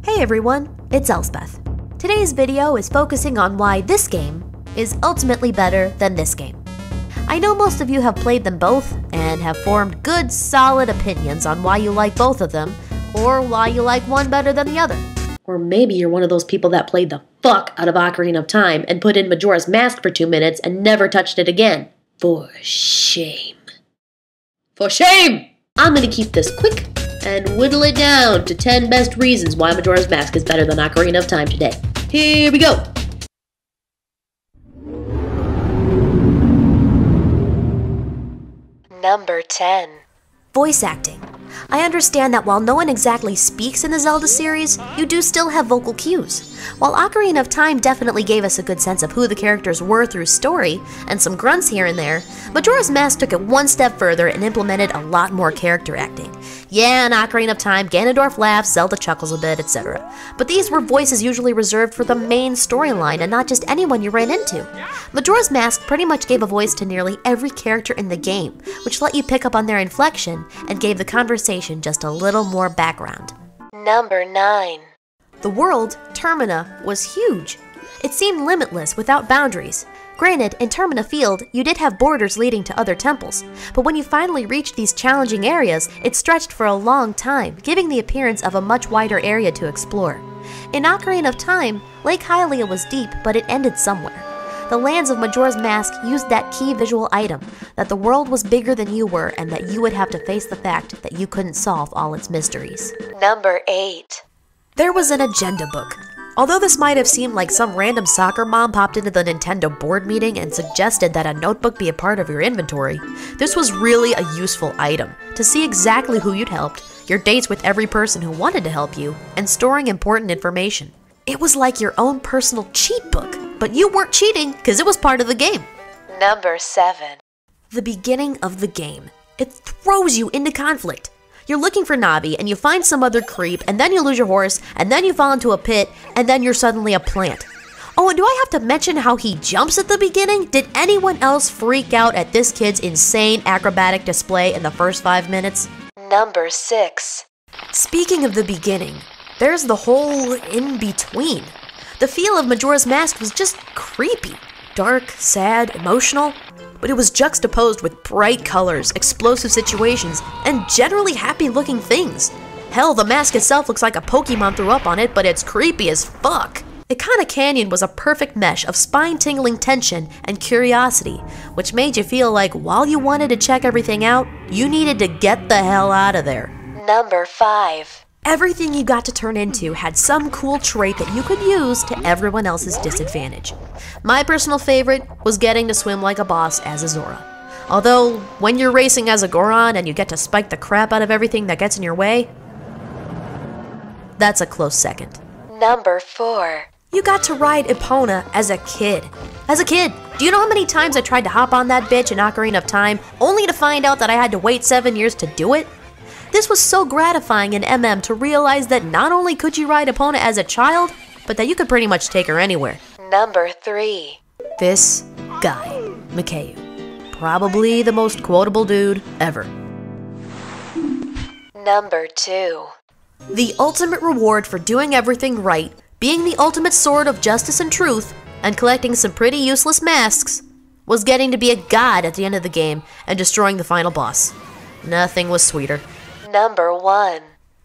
Hey everyone, it's Elspeth. Today's video is focusing on why this game is ultimately better than this game. I know most of you have played them both and have formed good, solid opinions on why you like both of them, or why you like one better than the other. Or maybe you're one of those people that played the fuck out of Ocarina of Time and put in Majora's Mask for 2 minutes and never touched it again. For shame. For shame! I'm gonna keep this quick and whittle it down to 10 best reasons why Majora's Mask is better than Ocarina of Time today. Here we go! Number 10. Voice acting. I understand that while no one exactly speaks in the Zelda series, you do still have vocal cues. While Ocarina of Time definitely gave us a good sense of who the characters were through story, and some grunts here and there, Majora's Mask took it one step further and implemented a lot more character acting. Yeah, in Ocarina of Time, Ganondorf laughs, Zelda chuckles a bit, etc. But these were voices usually reserved for the main storyline and not just anyone you ran into. Majora's Mask pretty much gave a voice to nearly every character in the game, which let you pick up on their inflection and gave the conversation just a little more background. Number 9. The world, Termina, was huge. It seemed limitless without boundaries. Granted, in Termina Field, you did have borders leading to other temples, but when you finally reached these challenging areas, it stretched for a long time, giving the appearance of a much wider area to explore. In Ocarina of Time, Lake Hylia was deep, but it ended somewhere. The lands of Majora's Mask used that key visual item, that the world was bigger than you were and that you would have to face the fact that you couldn't solve all its mysteries. Number 8. There was an agenda book. Although this might have seemed like some random soccer mom popped into the Nintendo board meeting and suggested that a notebook be a part of your inventory, this was really a useful item to see exactly who you'd helped, your dates with every person who wanted to help you, and storing important information. It was like your own personal cheat book, but you weren't cheating because it was part of the game. Number 7. The beginning of the game. It throws you into conflict. You're looking for Navi, and you find some other creep, and then you lose your horse, and then you fall into a pit, and then you're suddenly a plant. Oh, and do I have to mention how he jumps at the beginning? Did anyone else freak out at this kid's insane acrobatic display in the first 5 minutes? Number 6. Speaking of the beginning, there's the whole in-between. The feel of Majora's Mask was just creepy. Dark, sad, emotional. But it was juxtaposed with bright colors, explosive situations, and generally happy-looking things. Hell, the mask itself looks like a Pokemon threw up on it, but it's creepy as fuck. Ikana Canyon was a perfect mesh of spine-tingling tension and curiosity, which made you feel like while you wanted to check everything out, you needed to get the hell out of there. Number 5. Everything you got to turn into had some cool trait that you could use to everyone else's disadvantage. My personal favorite was getting to swim like a boss as a Zora. Although, when you're racing as a Goron and you get to spike the crap out of everything that gets in your way, that's a close second. Number 4. You got to ride Epona as a kid. As a kid, do you know how many times I tried to hop on that bitch in Ocarina of Time, only to find out that I had to wait 7 years to do it? This was so gratifying in MM to realize that not only could you ride Epona as a child, but that you could pretty much take her anywhere. Number 3. This guy, McCabe. Probably the most quotable dude ever. Number 2. The ultimate reward for doing everything right, being the ultimate sword of justice and truth, and collecting some pretty useless masks, was getting to be a god at the end of the game and destroying the final boss. Nothing was sweeter. Number 1.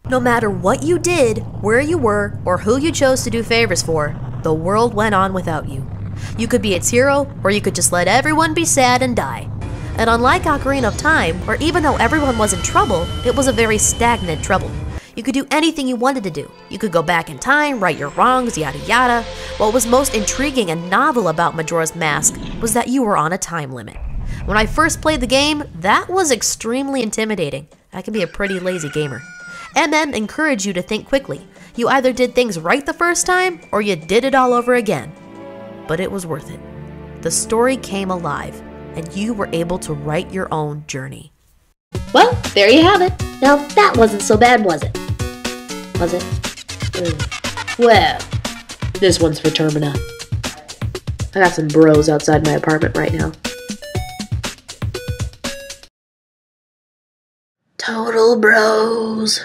No matter what you did, where you were, or who you chose to do favors for, the world went on without you. You could be its hero, or you could just let everyone be sad and die. And unlike Ocarina of Time, where even though everyone was in trouble, it was a very stagnant trouble. You could do anything you wanted to do. You could go back in time, right your wrongs, yada yada. What was most intriguing and novel about Majora's Mask was that you were on a time limit. When I first played the game, that was extremely intimidating. I can be a pretty lazy gamer. MM encouraged you to think quickly. You either did things right the first time, or you did it all over again. But it was worth it. The story came alive, and you were able to write your own journey. Well, there you have it. Now that wasn't so bad, was it? Was it? Well, this one's for Termina. I got some bros outside my apartment right now. Total bros.